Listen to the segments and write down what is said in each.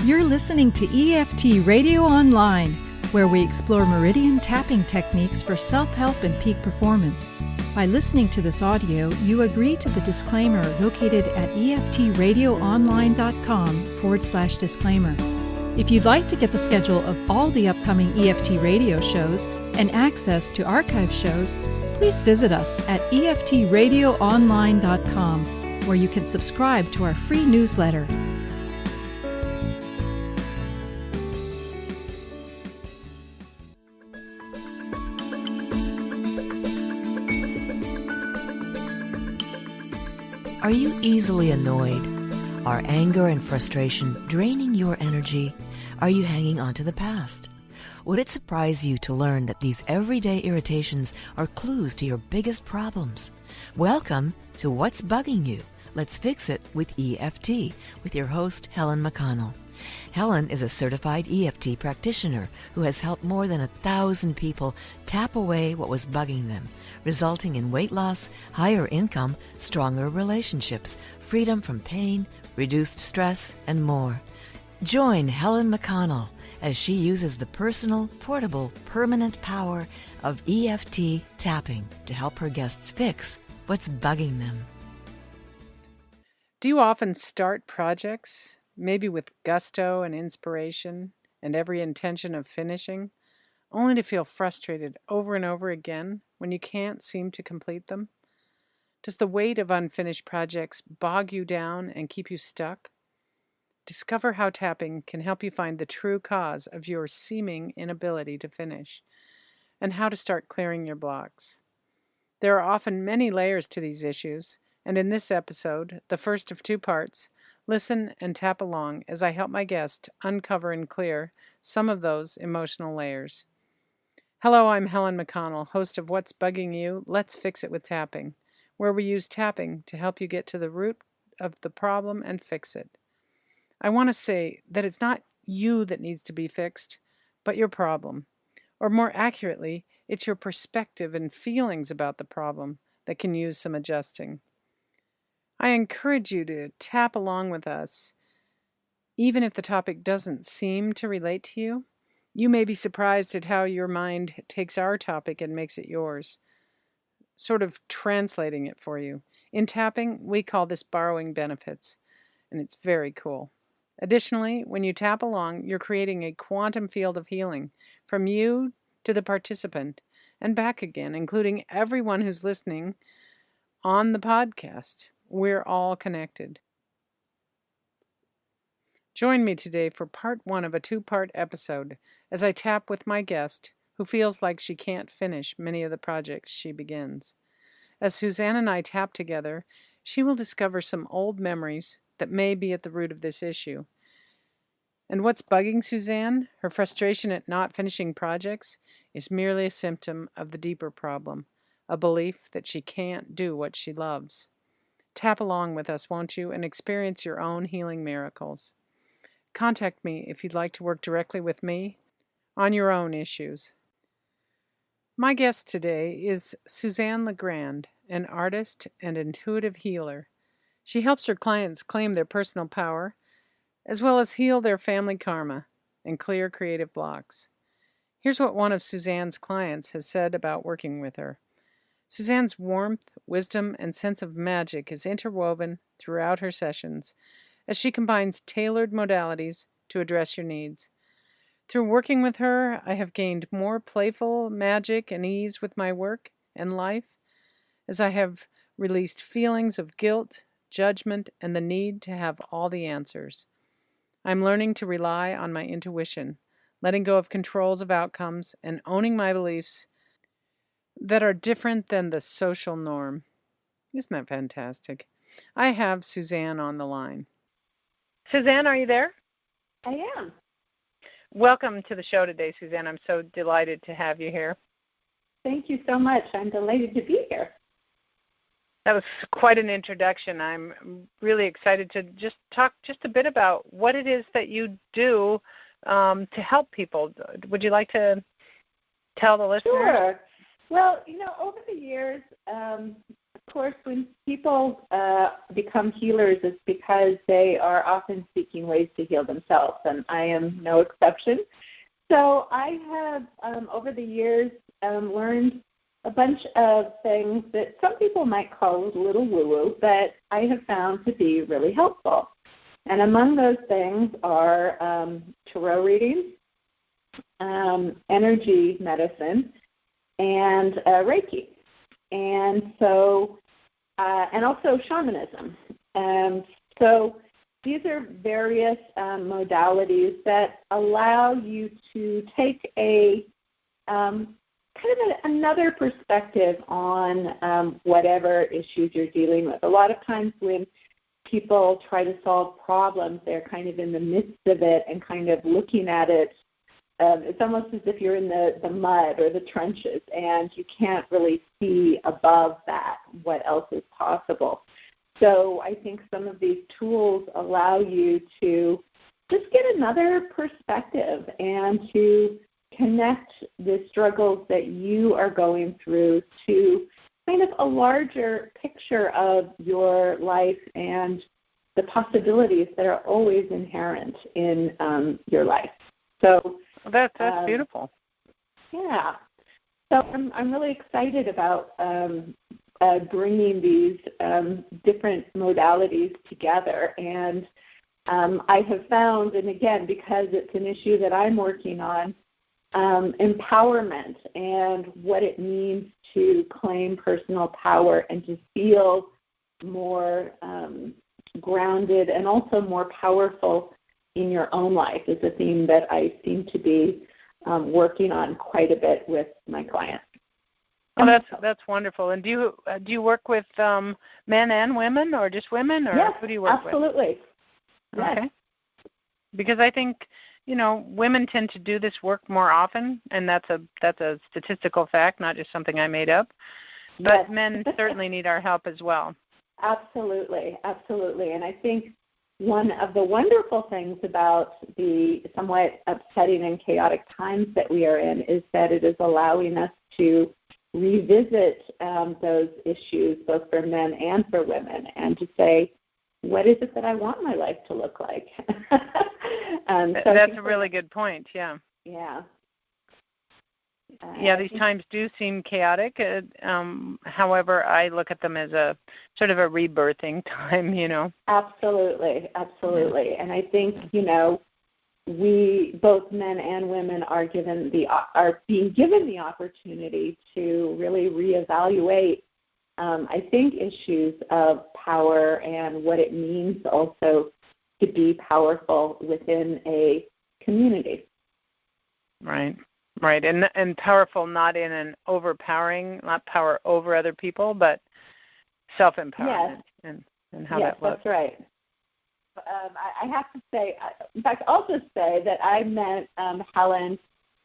You're listening to EFT Radio Online, where we explore meridian tapping techniques for self-help and peak performance. By listening to this audio, you agree to the disclaimer located at EFTRadioOnline.com/disclaimer. If you'd like to get the schedule of all the upcoming EFT radio shows and access to archive shows, please visit us at EFTRadioOnline.com, where you can subscribe to our free newsletter. Are you easily annoyed? Are anger and frustration draining your energy? Are you hanging on to the past? Would it surprise you to learn that these everyday irritations are clues to your biggest problems? Welcome to What's Bugging You? Let's Fix It with EFT, with your host, Helen McConnell. Helen is a certified EFT practitioner who has helped more than 1,000 people tap away what was bugging them, resulting in weight loss, higher income, stronger relationships, freedom from pain, reduced stress, and more. Join Helen McConnell as she uses the personal, portable, permanent power of EFT tapping to help her guests fix what's bugging them. Do you often start projects, maybe with gusto and inspiration and every intention of finishing, only to feel frustrated over and over again when you can't seem to complete them? Does the weight of unfinished projects bog you down and keep you stuck? Discover how tapping can help you find the true cause of your seeming inability to finish, and how to start clearing your blocks. There are often many layers to these issues, and in this episode, the first of 2 parts, listen and tap along as I help my guest uncover and clear some of those emotional layers. Hello, I'm Helen McConnell, host of What's Bugging You? Let's Fix It with Tapping, where we use tapping to help you get to the root of the problem and fix it. I want to say that it's not you that needs to be fixed, but your problem. Or more accurately, it's your perspective and feelings about the problem that can use some adjusting. I encourage you to tap along with us, even if the topic doesn't seem to relate to you. You may be surprised at how your mind takes our topic and makes it yours, sort of translating it for you. In tapping, we call this borrowing benefits, and it's very cool. Additionally, when you tap along, you're creating a quantum field of healing from you to the participant and back again, including everyone who's listening on the podcast. We're all connected. Join me today for part 1 of a 2-part episode as I tap with my guest who feels like she can't finish many of the projects she begins. As Suzanne and I tap together, she will discover some old memories that may be at the root of this issue. And what's bugging Suzanne, her frustration at not finishing projects, is merely a symptom of the deeper problem, a belief that she can't do what she loves. Tap along with us, won't you, and experience your own healing miracles. Contact me if you'd like to work directly with me on your own issues. My guest today is Suzanne LaGrande, an artist and intuitive healer. She helps her clients claim their personal power, as well as heal their family karma and clear creative blocks. Here's what one of Suzanne's clients has said about working with her. Suzanne's warmth, wisdom, and sense of magic is interwoven throughout her sessions as she combines tailored modalities to address your needs. Through working with her, I have gained more playful magic and ease with my work and life, as I have released feelings of guilt, judgment, and the need to have all the answers. I'm learning to rely on my intuition, letting go of controls of outcomes, and owning my beliefs that are different than the social norm. Isn't that fantastic? I have Suzanne on the line. Suzanne, are you there? I am. Welcome to the show today, Suzanne. I'm so delighted to have you here. Thank you so much. I'm delighted to be here. That was quite an introduction. I'm really excited to just talk just a bit about what it is that you do to help people. Would you like to tell the listeners? Sure. Well, over the years, course, when people become healers, it's because they are often seeking ways to heal themselves, and I am no exception. So I have, over the years, learned a bunch of things that some people might call a little woo-woo, but I have found to be really helpful. And among those things are tarot readings, energy medicine, and Reiki. And so, and also shamanism. So these are various modalities that allow you to take a kind of another perspective on whatever issues you're dealing with. A lot of times when people try to solve problems, they're kind of in the midst of it and kind of looking at it. It's almost as if you're in the mud or the trenches and you can't really see above that what else is possible. So I think some of these tools allow you to just get another perspective and to connect the struggles that you are going through to kind of a larger picture of your life and the possibilities that are always inherent in your life. So that's beautiful. Yeah. So I'm really excited about bringing these different modalities together. And I have found, and again, because it's an issue that I'm working on, empowerment and what it means to claim personal power and to feel more grounded and also more powerful in your own life is a theme that I seem to be working on quite a bit with my clients. Well, that's wonderful. And do you work with men and women, or just women, or yes, who do you work absolutely. with? Absolutely. Okay. Because I think women tend to do this work more often, and that's a statistical fact, not just something I made up. But yes. Men certainly need our help as well. Absolutely, absolutely. And I think one of the wonderful things about the somewhat upsetting and chaotic times that we are in is that it is allowing us to revisit those issues, both for men and for women, and to say, what is it that I want my life to look like? So that's a really good point, yeah. Yeah. These times do seem chaotic. However, I look at them as a sort of a rebirthing time, Absolutely, absolutely. And I think, we, both men and women, are being given the opportunity to really reevaluate, I think, issues of power and what it means also to be powerful within a community. Right. And powerful not in an overpowering, not power over other people, but self-empowerment. Yes. And how that looks. Yes, that's right. I have to say, in fact, also say that I met Helen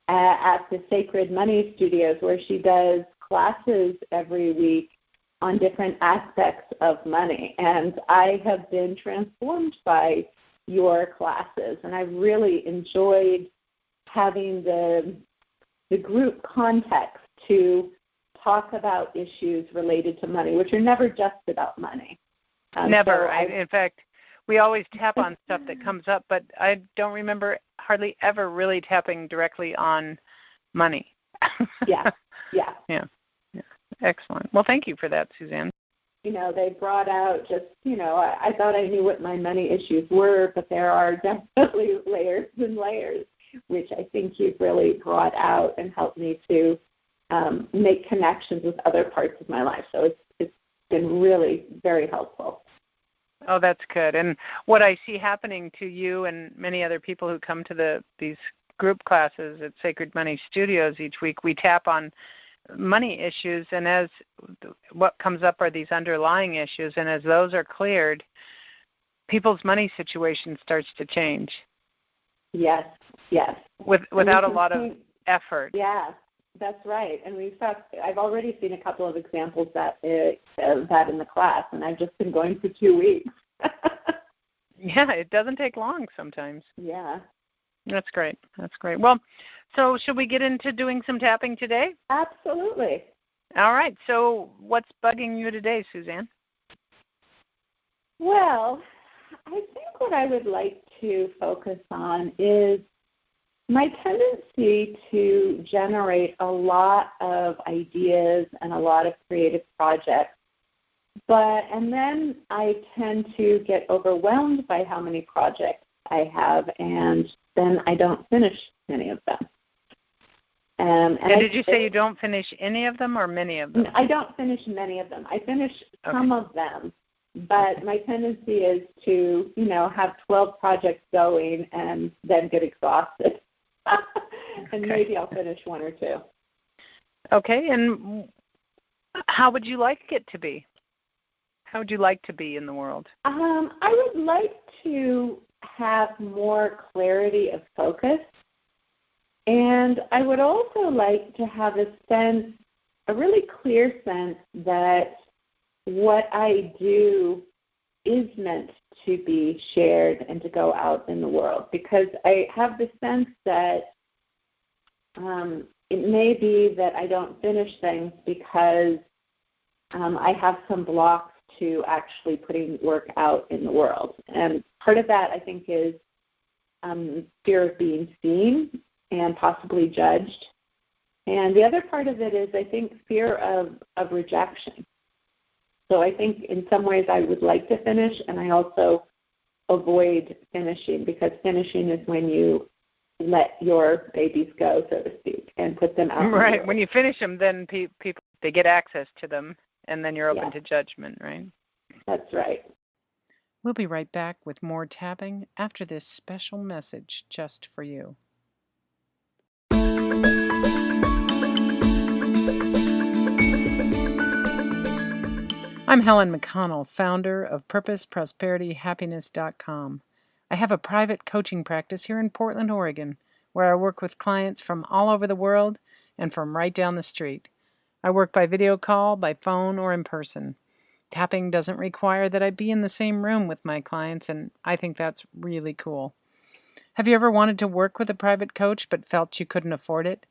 at the Sacred Money Studios, where she does classes every week on different aspects of money. And I have been transformed by your classes, and I really enjoyed having the group context to talk about issues related to money, which are never just about money. Never. In fact, we always tap on stuff that comes up, but I don't remember hardly ever really tapping directly on money. Yeah. Excellent. Well, thank you for that, Suzanne. They brought out just, I thought I knew what my money issues were, but there are definitely layers and layers, which I think you've really brought out and helped me to make connections with other parts of my life. So it's been really very helpful. Oh, that's good. And what I see happening to you and many other people who come to these group classes at Sacred Money Studios each week, we tap on money issues, and as what comes up are these underlying issues, and as those are cleared, people's money situation starts to change. Yes. Without a lot of effort. Yeah, that's right. And I've already seen a couple of examples of that in the class, and I've just been going for 2 weeks. Yeah, it doesn't take long sometimes. Yeah. That's great. Well, so should we get into doing some tapping today? Absolutely. All right. So what's bugging you today, Suzanne? Well, I think what I would like to focus on is my tendency to generate a lot of ideas and a lot of creative projects. And then I tend to get overwhelmed by how many projects I have, and then I don't finish many of them. And did you say you don't finish any of them or many of them? I don't finish many of them. I finish some of them, but my tendency is to, have 12 projects going and then get exhausted. And maybe I'll finish one or two. Okay, and how would you like it to be? How would you like to be in the world? I would like to have more clarity of focus. And I would also like to have a really clear sense that what I do is meant to be shared and to go out in the world, because I have the sense that it may be that I don't finish things because I have some blocks to actually putting work out in the world. And part of that, I think, is fear of being seen and possibly judged. And the other part of it is, I think, fear of rejection. So I think in some ways I would like to finish, and I also avoid finishing, because finishing is when you let your babies go, so to speak, and put them out. Right. When you finish them, then people, they get access to them, and then you're open to judgment, right? That's right. We'll be right back with more tapping after this special message just for you. I'm Helen McConnell, founder of PurposeProsperityHappiness.com. I have a private coaching practice here in Portland, Oregon, where I work with clients from all over the world and from right down the street. I work by video call, by phone, or in person. Tapping doesn't require that I be in the same room with my clients, and I think that's really cool. Have you ever wanted to work with a private coach but felt you couldn't afford it?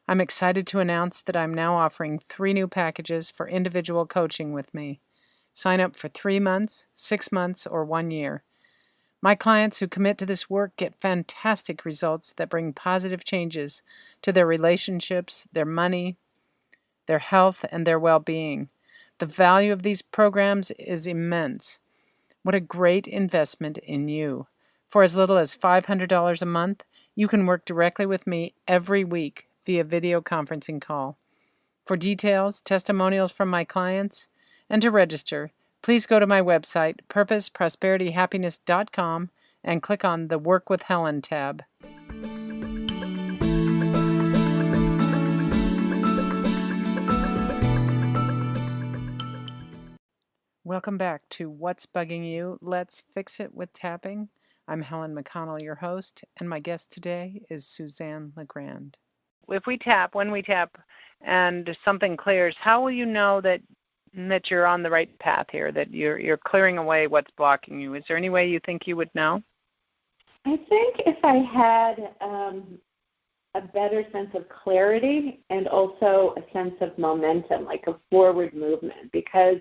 I'm excited to announce that I'm now offering 3 new packages for individual coaching with me. Sign up for 3 months, 6 months, or 1 year. My clients who commit to this work get fantastic results that bring positive changes to their relationships, their money, their health, and their well-being. The value of these programs is immense. What a great investment in you. For as little as $500 a month, you can work directly with me every week via video conferencing call. For details, testimonials from my clients, and to register, please go to my website, PurposeProsperityHappiness.com, and click on the Work with Helen tab. Welcome back to What's Bugging You? Let's Fix It with Tapping. I'm Helen McConnell, your host, and my guest today is Suzanne LaGrande. When we tap, and something clears, how will you know that you're on the right path here, that you're clearing away what's blocking you? Is there any way you think you would know? I think if I had a better sense of clarity and also a sense of momentum, like a forward movement, because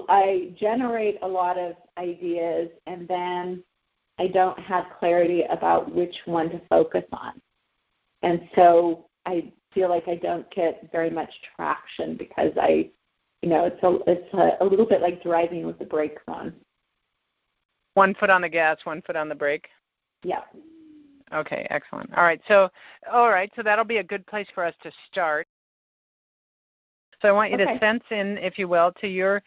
I generate a lot of ideas and then I don't have clarity about which one to focus on. And so I feel like I don't get very much traction because it's a little bit like driving with the brakes on. One foot on the gas, one foot on the brake? Yeah. Okay, excellent. All right, so that'll be a good place for us to start. So I want you to sense in, if you will, to you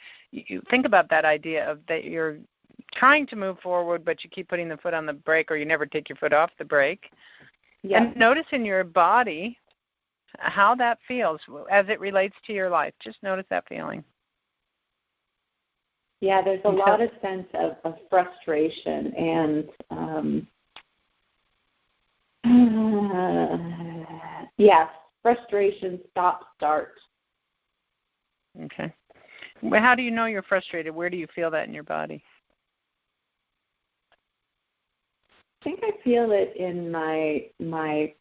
think about that idea of that you're trying to move forward, but you keep putting the foot on the brake, or you never take your foot off the brake. Yeah. And notice in your body how that feels as it relates to your life. Just notice that feeling. Yeah, there's a lot of sense of frustration and frustration, stop, start. Okay. Well, how do you know you're frustrated? Where do you feel that in your body? I think I feel it in my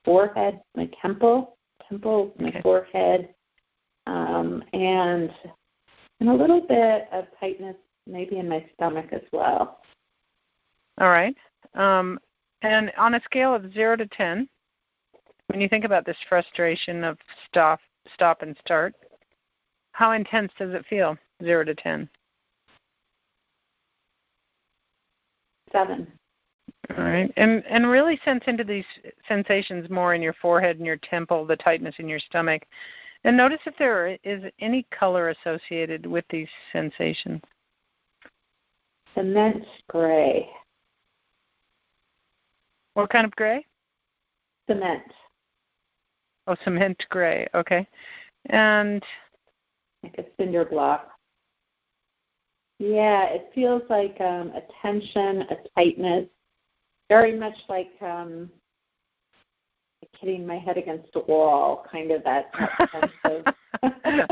forehead, my temple, my forehead, and a little bit of tightness maybe in my stomach as well. All right. And on a scale of 0 to 10, when you think about this frustration of stop and start, how intense does it feel, 0 to 10? 7. All right. And really sense into these sensations more in your forehead and your temple, the tightness in your stomach. And notice if there is any color associated with these sensations. Cement gray. What kind of gray? Cement. Oh, cement gray. Okay. And like a cinder block. Yeah, it feels like a tension, a tightness, very much like hitting my head against a wall, kind of that sense of.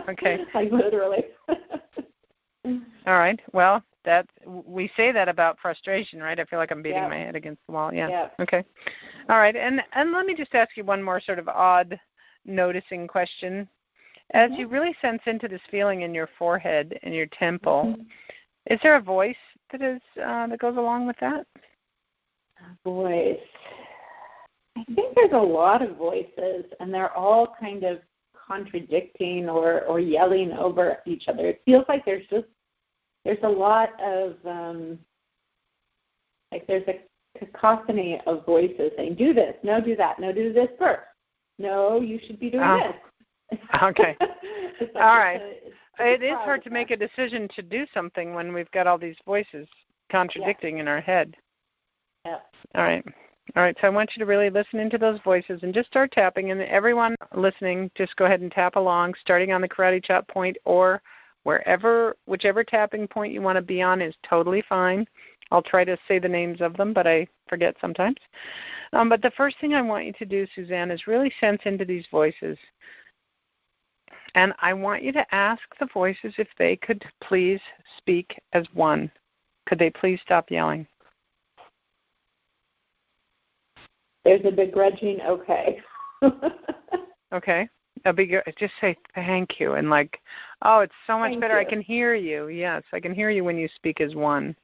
Okay. Like literally. All right. Well, we say that about frustration, right? I feel like I'm beating my head against the wall. Yeah. Yep. Okay. All right. And let me just ask you one more sort of odd noticing question. As you really sense into this feeling in your forehead and your temple, is there a voice that is that goes along with that? Voice. I think there's a lot of voices, and they're all kind of contradicting or yelling over each other. It feels like there's a lot of like there's a cacophony of voices saying, do this, no, do that, no, do this first. No, you should be doing this. Okay. Like all right. It is hard to make a decision to do something when we've got all these voices contradicting in our head. Yeah. All right. All right, so I want you to really listen into those voices and just start tapping. And everyone listening, just go ahead and tap along, starting on the karate chop point or whichever tapping point you want to be on is totally fine. I'll try to say the names of them, but I forget sometimes. But the first thing I want you to do, Suzanne, is really sense into these voices. And I want you to ask the voices if they could please speak as one. Could they please stop yelling? There's a begrudging okay. Okay. Just say thank you and like, oh, it's so much better. I can hear you. Yes, I can hear you when you speak as one.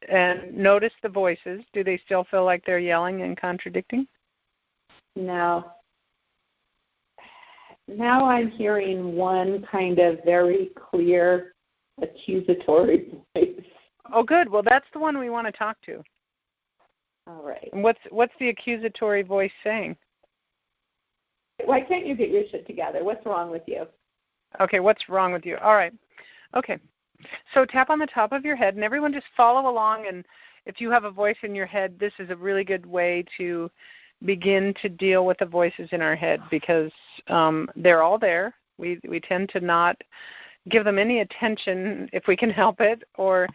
And notice the voices. Do they still feel like they're yelling and contradicting? No. Now I'm hearing one kind of very clear accusatory voice. Oh, good. Well, that's the one we want to talk to. All right. And what's the accusatory voice saying? Why can't you get your shit together? What's wrong with you? Okay, what's wrong with you? All right. Okay. So tap on the top of your head, and everyone just follow along. And if you have a voice in your head, this is a really good way to begin to deal with the voices in our head because they're all there. We tend to not give them any attention if we can help it, or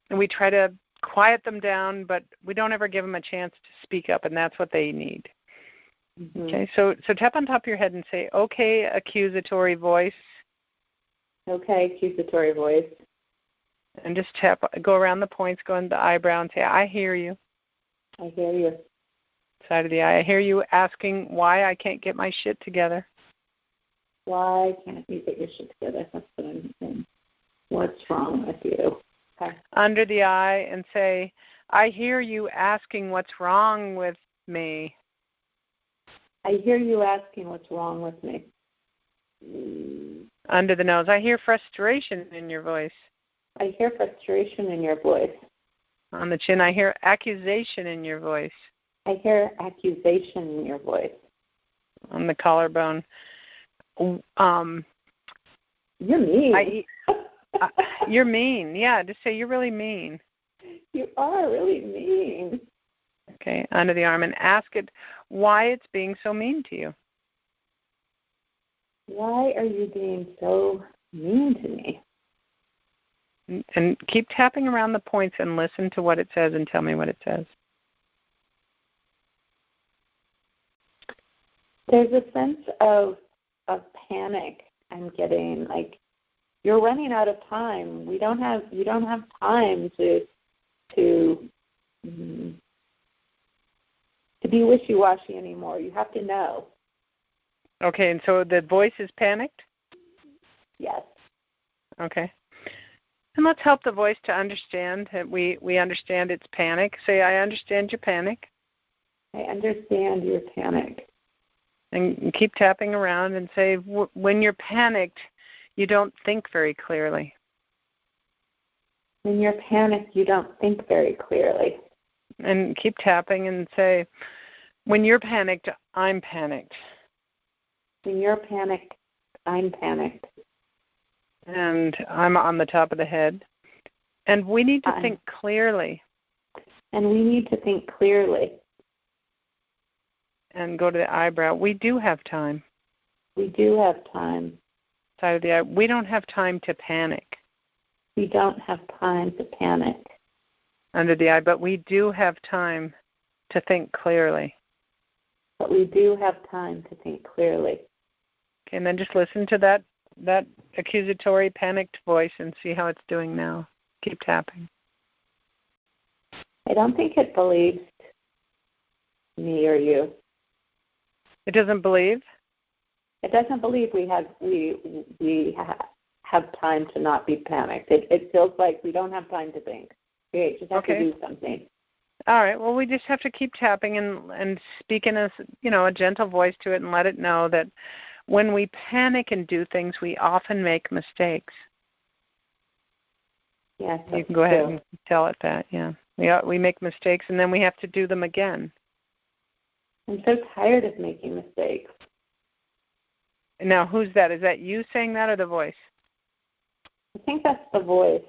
we try to quiet them down, but we don't ever give them a chance to speak up, and that's what they need. Mm-hmm. Okay, so tap on top of your head and say, okay, accusatory voice. Okay, accusatory voice. And just go around the points, go into the eyebrow and say, I hear you. I hear you. Side of the eye. I hear you asking why I can't get my shit together. Why can't you get your shit together? That's what I'm saying. What's wrong with you? Okay. Under the eye and say, I hear you asking what's wrong with me. I hear you asking what's wrong with me. Under the nose. I hear frustration in your voice. I hear frustration in your voice. On the chin, I hear accusation in your voice. I hear accusation in your voice. On the collarbone. You're mean. You're mean. Yeah, just say you're really mean. You are really mean. Okay, under the arm, and ask it why it's being so mean to you. Why are you being so mean to me? And keep tapping around the points and listen to what it says and tell me what it says. There's a sense of panic I'm getting, like you're running out of time. You don't have time to be wishy-washy anymore. You have to know. Okay, and so the voice is panicked? Yes. Okay. And let's help the voice to understand that we understand its panic. Say, I understand your panic. I understand your panic. And keep tapping around and say, when you're panicked, you don't think very clearly. When you're panicked, you don't think very clearly. And keep tapping and say, when you're panicked, I'm panicked. When you're panicked, I'm panicked. And I'm on the top of the head. And we need to think clearly. And we need to think clearly. And go to the eyebrow. We do have time. We do have time. Side of the eye. We don't have time to panic. We don't have time to panic. Under the eye. But we do have time to think clearly. But we do have time to think clearly. Okay, and then just listen to that accusatory, panicked voice and see how it's doing now. Keep tapping. I don't think it believes me or you. It doesn't believe? It doesn't believe we have time to not be panicked. It feels like we don't have time to think. We just have to do something. All right. Well, we just have to keep tapping and speak in a gentle voice to it and let it know that when we panic and do things, we often make mistakes. Yes, you can go ahead and tell it that. Yeah, we make mistakes and then we have to do them again. I'm so tired of making mistakes. Now, who's that? Is that you saying that or the voice? I think that's the voice.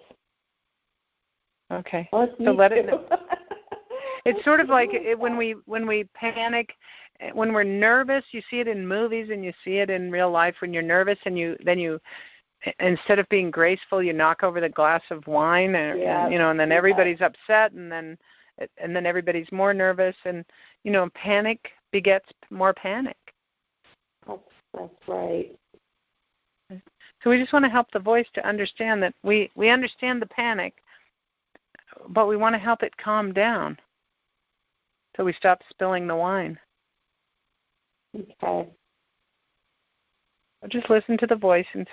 Okay. Well, it's me so let too. it know. It's sort of like when we panic, when we're nervous. You see it in movies and you see it in real life. When you're nervous and you instead of being graceful, you knock over the glass of wine, and then everybody's upset, and then everybody's more nervous, and panic begets more panic. That's right. So we just want to help the voice to understand that we understand the panic, but we want to help it calm down so we stop spilling the wine. Okay. Just listen to the voice and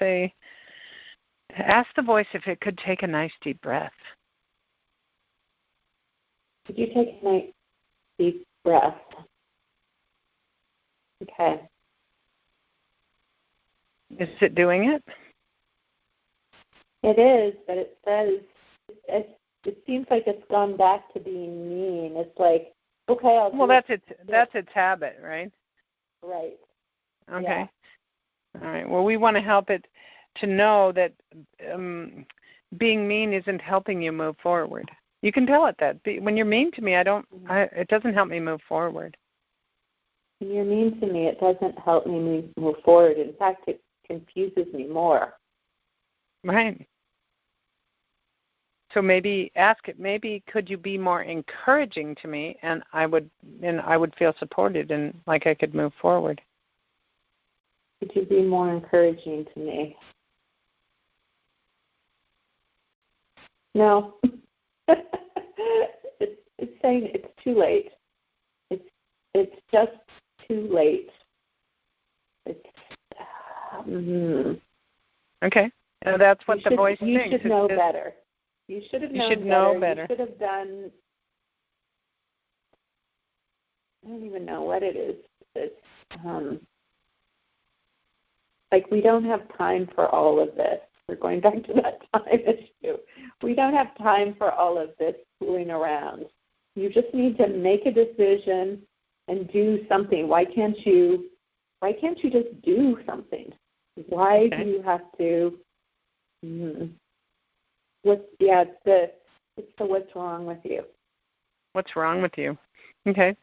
ask the voice if it could take a nice deep breath. Could you take a nice deep breath? Okay. Is it doing it? It is, but it says it seems like it's gone back to being mean. It's like, okay, I'll do Well, that's its habit, right? Right. Okay. Yeah. All right. Well, we want to help it to know that being mean isn't helping you move forward. You can tell it that. When you're mean to me, it doesn't help me move forward. When you're mean to me, it doesn't help me move forward. In fact, it confuses me more. Right. So maybe ask it. Maybe could you be more encouraging to me, and I would feel supported and like I could move forward. Could you be more encouraging to me? No. It's saying it's too late. It's just too late. Okay. Now that's what the voice thinks. You should know better. You should have known better. You should have done. I don't even know what it is. It's like we don't have time for all of this. We're going back to that time issue. We don't have time for all of this fooling around. You just need to make a decision and do something. Why can't you just do something? Why do you have to? It's the what's wrong with you? What's wrong with you? Okay.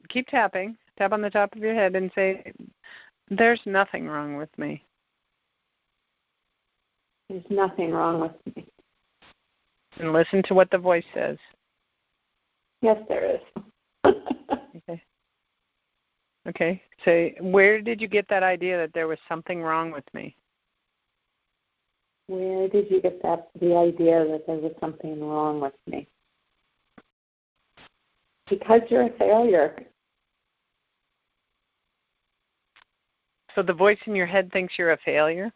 Keep tapping. Tap on the top of your head and say, there's nothing wrong with me. There's nothing wrong with me. And listen to what the voice says. Yes, there is. Okay. Say, where did you get that idea that there was something wrong with me? Where did you get the idea that there was something wrong with me? Because you're a failure. So the voice in your head thinks you're a failure?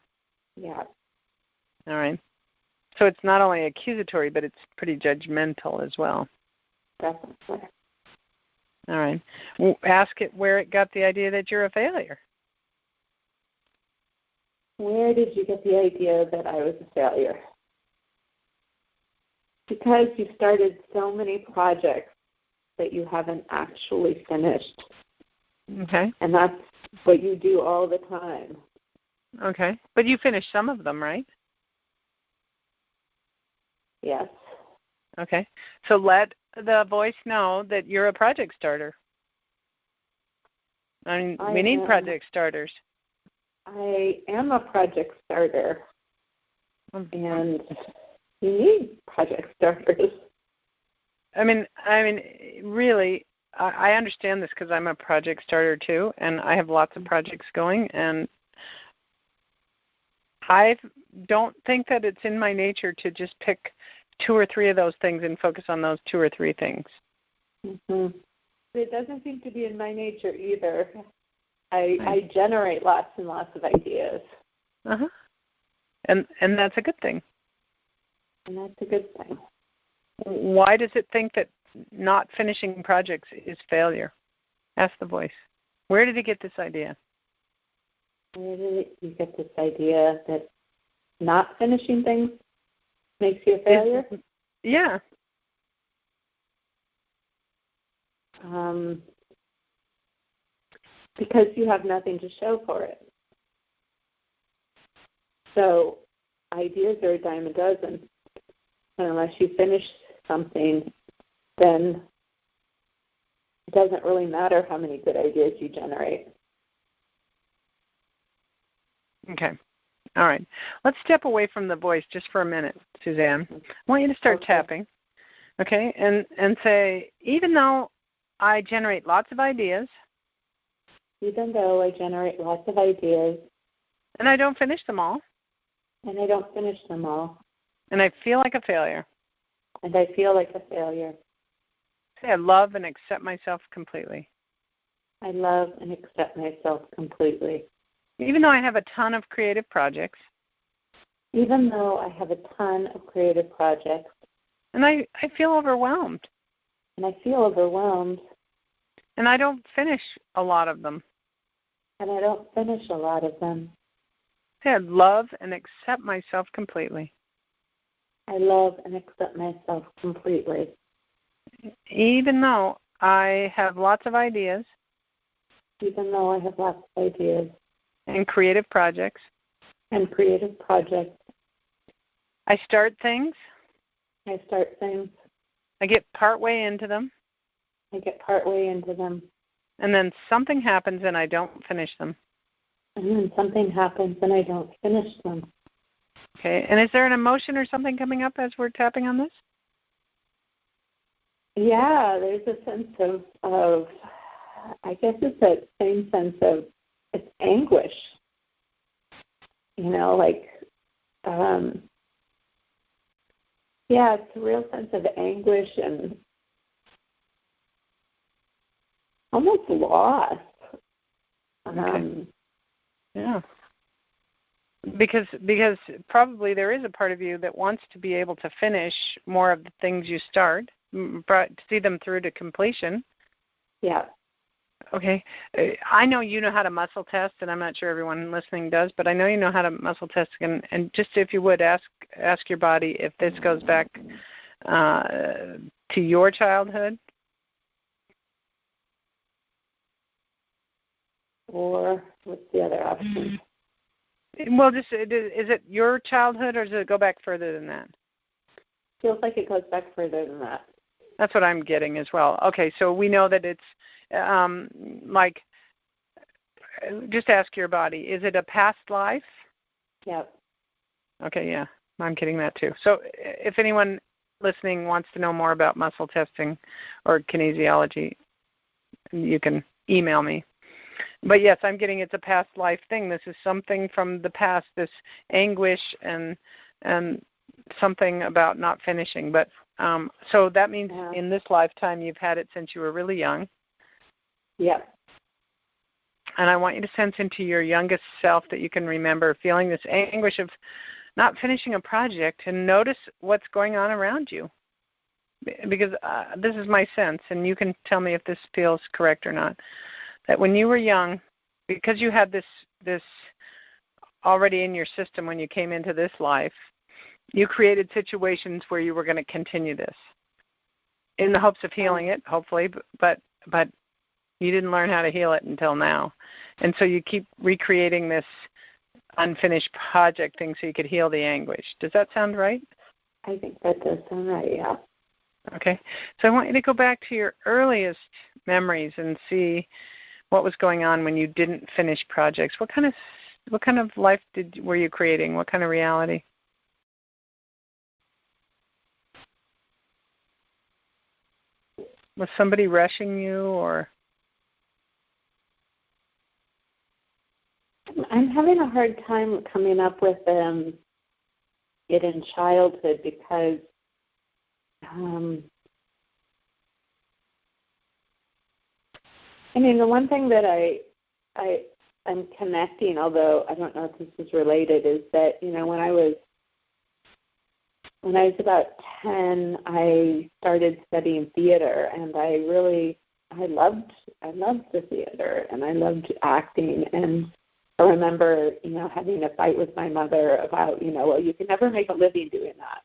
Yeah. All right. So it's not only accusatory, but it's pretty judgmental as well. Definitely. All right. Ask it where it got the idea that you're a failure. Where did you get the idea that I was a failure? Because you started so many projects that you haven't actually finished. Okay. And that's what you do all the time. Okay. But you finished some of them, right? Yes. Okay. So let the voice know that you're a project starter. I mean, we need project starters. I am a project starter. And you need project starters. I mean, really, I understand this because I'm a project starter too, and I have lots of projects going, and I don't think that it's in my nature to just pick 2 or 3 of those things and focus on those 2 or 3 things. Mm-hmm. It doesn't seem to be in my nature either. I generate lots and lots of ideas. Uh-huh. And that's a good thing. And that's a good thing. Why does it think that not finishing projects is failure? Ask the voice. Where did it get this idea? Where did you get this idea that not finishing things makes you a failure? Yeah. Because you have nothing to show for it. So ideas are a dime a dozen. And unless you finish something, then it doesn't really matter how many good ideas you generate. Okay. All right. Let's step away from the voice just for a minute, Suzanne. I want you to start tapping, okay, and say, even though I generate lots of ideas, even though I generate lots of ideas, and I don't finish them all, and I don't finish them all, and I feel like a failure, and I feel like a failure, say I love and accept myself completely. I love and accept myself completely. Even though I have a ton of creative projects, even though I have a ton of creative projects, and I feel overwhelmed, and I feel overwhelmed, and I don't finish a lot of them, and I don't finish a lot of them, say I love and accept myself completely. I love and accept myself completely. Even though I have lots of ideas, even though I have lots of ideas, and creative projects, and creative projects, I start things, I start things, I get partway into them, I get partway into them, and then something happens and I don't finish them. and then something happens and I don't finish them. Okay, and is there an emotion or something coming up as we're tapping on this? Yeah, there's a sense of I guess it's that same sense of it's anguish. You know, like, yeah, it's a real sense of anguish and almost loss. Okay. Yeah. Because probably there is a part of you that wants to be able to finish more of the things you start, see them through to completion. Yeah. Okay. I know you know how to muscle test, and I'm not sure everyone listening does, but I know you know how to muscle test. And just if you would, ask your body if this goes back to your childhood. Or what's the other option? Well, is it your childhood, or does it go back further than that? Feels like it goes back further than that. That's what I'm getting as well. Okay, so we know that it's like, just ask your body, is it a past life? Yep. Okay, yeah, I'm getting that too. So if anyone listening wants to know more about muscle testing or kinesiology, you can email me. But yes, I'm getting it's a past life thing. This is something from the past, this anguish and something about not finishing. But so that means in this lifetime you've had it since you were really young. Yep. And I want you to sense into your youngest self that you can remember feeling this anguish of not finishing a project, and notice what's going on around you. Because this is my sense, and you can tell me if this feels correct or not, that when you were young, because you had this already in your system when you came into this life, you created situations where you were going to continue this in the hopes of healing it, hopefully, but you didn't learn how to heal it until now. And so you keep recreating this unfinished project thing so you could heal the anguish. Does that sound right? I think that does sound right, yeah. Okay. So I want you to go back to your earliest memories and see what was going on when you didn't finish projects. What kind of life were you creating? What kind of reality? Was somebody rushing you, or? I'm having a hard time coming up with it in childhood because the one thing that I'm connecting, although I don't know if this is related, is that, when I was about 10, I started studying theater, and I loved the theater, and I loved acting. And I remember, having a fight with my mother about, well, you can never make a living doing that.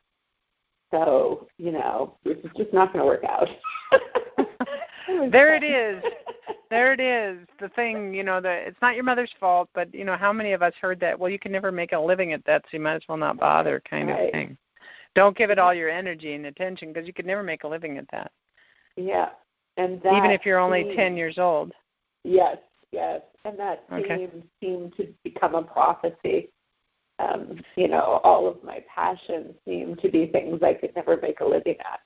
So, this is just not going to work out. There it is. There it is. The thing, it's not your mother's fault, but, how many of us heard that, well, you can never make a living at that, so you might as well not bother kind of thing. Don't give it all your energy and attention because you could never make a living at that. Yeah. And that even if you're only 10 years old. Yes. And that seemed to become a prophecy. All of my passions seemed to be things I could never make a living at.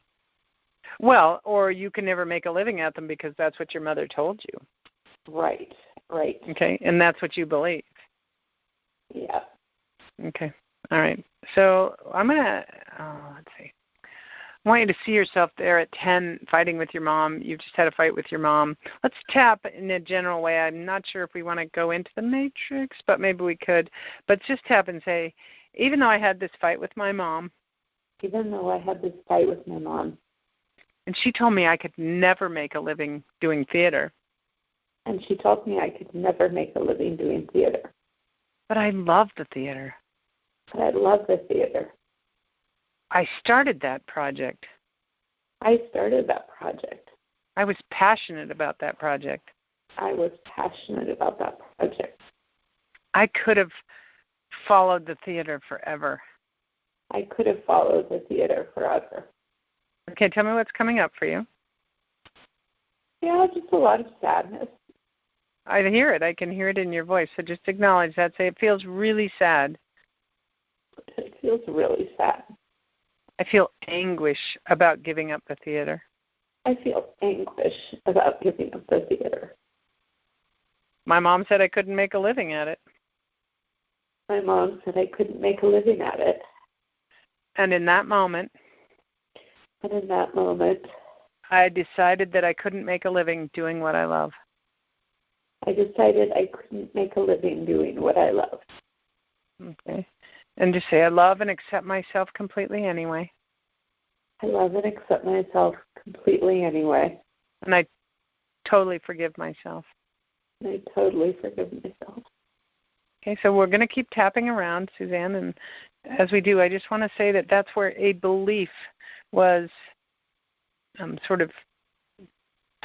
Well, or you can never make a living at them because that's what your mother told you. Right. Okay, and that's what you believe. Yeah. Okay, all right. So I'm going to, let's see. I want you to see yourself there at 10 fighting with your mom. You've just had a fight with your mom. Let's tap in a general way. I'm not sure if we want to go into the matrix, but maybe we could. But just tap and say, even though I had this fight with my mom. And she told me I could never make a living doing theater. But I love the theater. I started that project. I was passionate about that project. I could have followed the theater forever. Okay, tell me what's coming up for you. Yeah, just a lot of sadness. I hear it. I can hear it in your voice. So just acknowledge that. Say, it feels really sad. It feels really sad. I feel anguish about giving up the theater. My mom said I couldn't make a living at it. And in that moment, I decided that I couldn't make a living doing what I love. Okay. And just say, I love and accept myself completely anyway. And I totally forgive myself. Okay, so we're going to keep tapping around, Suzanne, and as we do, I just want to say that that's where a belief was sort of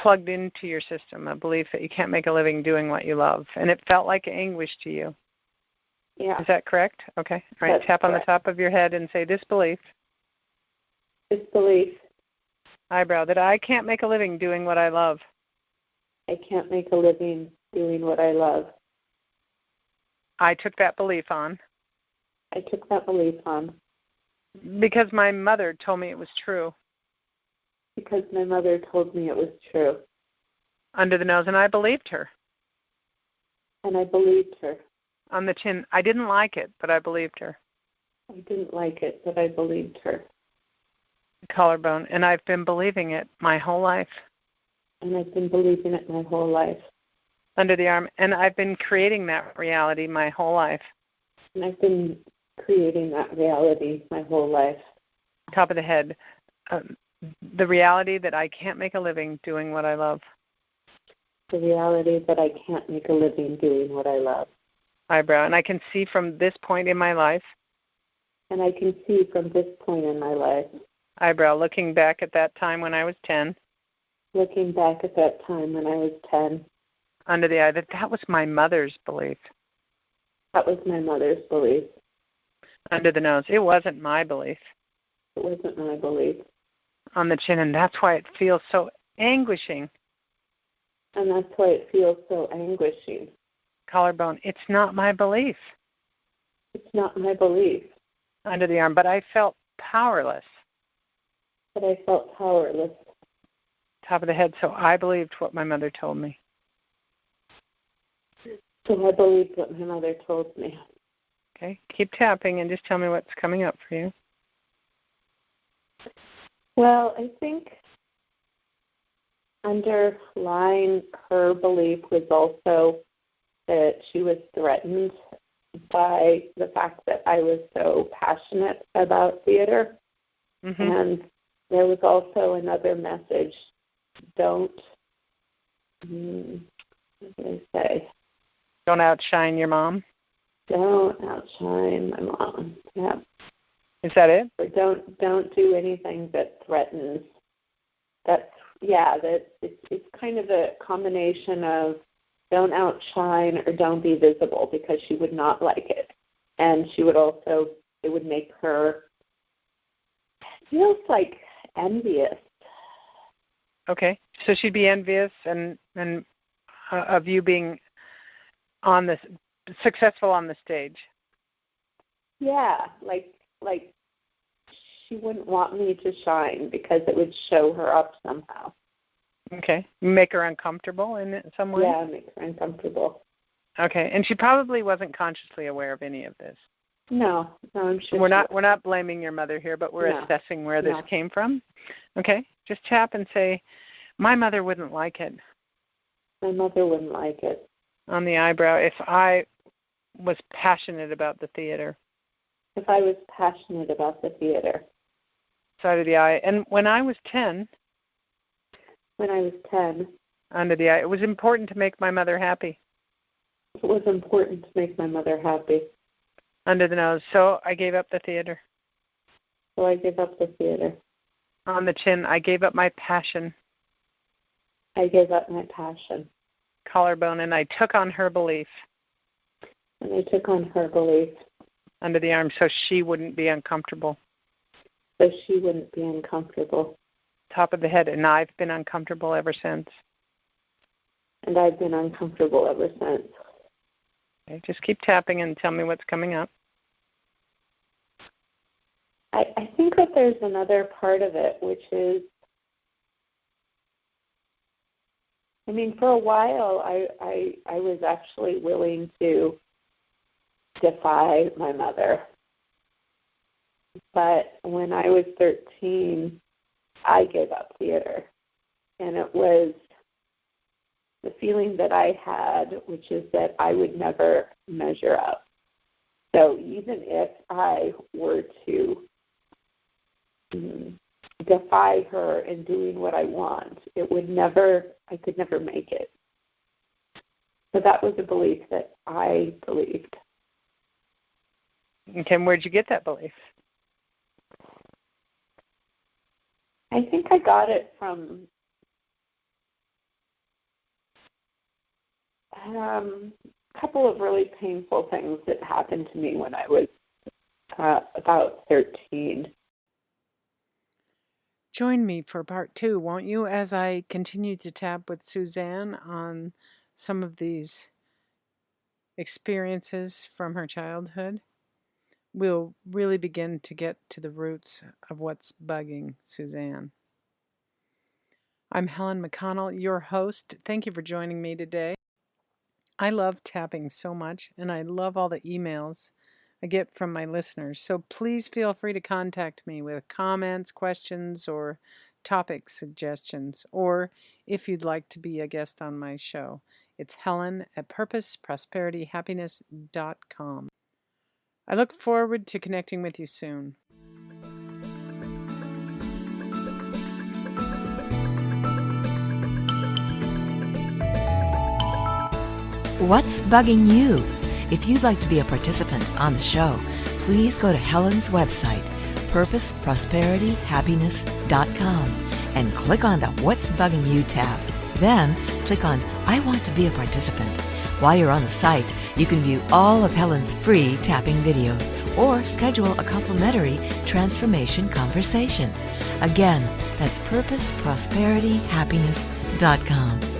plugged into your system, a belief that you can't make a living doing what you love, and it felt like anguish to you. Yeah. Is that correct? Okay. All right, That's tap correct. on the top of your head and say, this belief, eyebrow, that I can't make a living doing what I love. I took that belief on. Because my mother told me it was true. Under the nose, and I believed her. On the chin, I didn't like it, but I believed her. The collarbone, and I've been believing it my whole life. Under the arm. And I've been creating that reality my whole life. And I've been creating that reality my whole life. Top of the head. The reality that I can't make a living doing what I love. The reality that I can't make a living doing what I love. Eyebrow. And I can see from this point in my life. And I can see from this point in my life. Eyebrow. Looking back at that time when I was 10. Looking back at that time when I was 10. Under the eye, that was my mother's belief. That was my mother's belief. Under the nose. It wasn't my belief. It wasn't my belief. On the chin, and that's why it feels so anguishing. And that's why it feels so anguishing. Collarbone. It's not my belief. It's not my belief. Under the arm, but I felt powerless. But I felt powerless. Top of the head, so I believed what my mother told me. So I believed what my mother told me. Okay, keep tapping and just tell me what's coming up for you. Well, I think underlying her belief was also that she was threatened by the fact that I was so passionate about theater. Mm-hmm. And there was also another message, what did I say? Don't outshine your mom. Don't outshine my mom. Yeah. Is that it? Or don't do anything that threatens. That it's kind of a combination of don't outshine or don't be visible, because she would not like it. And she would also, it would make her feels like envious. Okay, so she'd be envious and of you being on this successful on the stage. Yeah, like she wouldn't want me to shine because it would show her up somehow. Okay, make her uncomfortable in some way. Yeah, make her uncomfortable. Okay, and she probably wasn't consciously aware of any of this. No, I'm sure. We're not blaming your mother here, but we're assessing where this came from. Okay, just tap and say, my mother wouldn't like it. My mother wouldn't like it. On the eyebrow, if I was passionate about the theater. If I was passionate about the theater. Side of the eye. And when I was 10. When I was 10. Under the eye. It was important to make my mother happy. It was important to make my mother happy. Under the nose. So I gave up the theater. So I gave up the theater. On the chin, I gave up my passion. I gave up my passion. Collarbone, and I took on her belief. And I took on her belief. Under the arm, so she wouldn't be uncomfortable. So she wouldn't be uncomfortable. Top of the head, and I've been uncomfortable ever since. And I've been uncomfortable ever since. Okay, just keep tapping and tell me what's coming up. I think that there's another part of it, which is, I mean, for a while, I was actually willing to defy my mother. But when I was 13, I gave up theater. And it was the feeling that I had, which is that I would never measure up. So even if I were to defy her in doing what I want, I could never make it. So that was a belief that I believed. Okay, and where'd you get that belief? I think I got it from a couple of really painful things that happened to me when I was about 13. Join me for part 2, won't you, as I continue to tap with Suzanne on some of these experiences from her childhood. We'll really begin to get to the roots of what's bugging Suzanne. I'm Helen McConnell, your host. Thank you for joining me today. I love tapping so much, and I love all the emails I get from my listeners. So please feel free to contact me with comments, questions, or topic suggestions, or if you'd like to be a guest on my show. It's Helen at purposeprosperityhappiness.com. I look forward to connecting with you soon. What's bugging you? If you'd like to be a participant on the show, please go to Helen's website, purposeprosperityhappiness.com, and click on the What's Bugging You tab. Then click on I Want to Be a Participant. While you're on the site, you can view all of Helen's free tapping videos or schedule a complimentary transformation conversation. Again, that's purposeprosperityhappiness.com.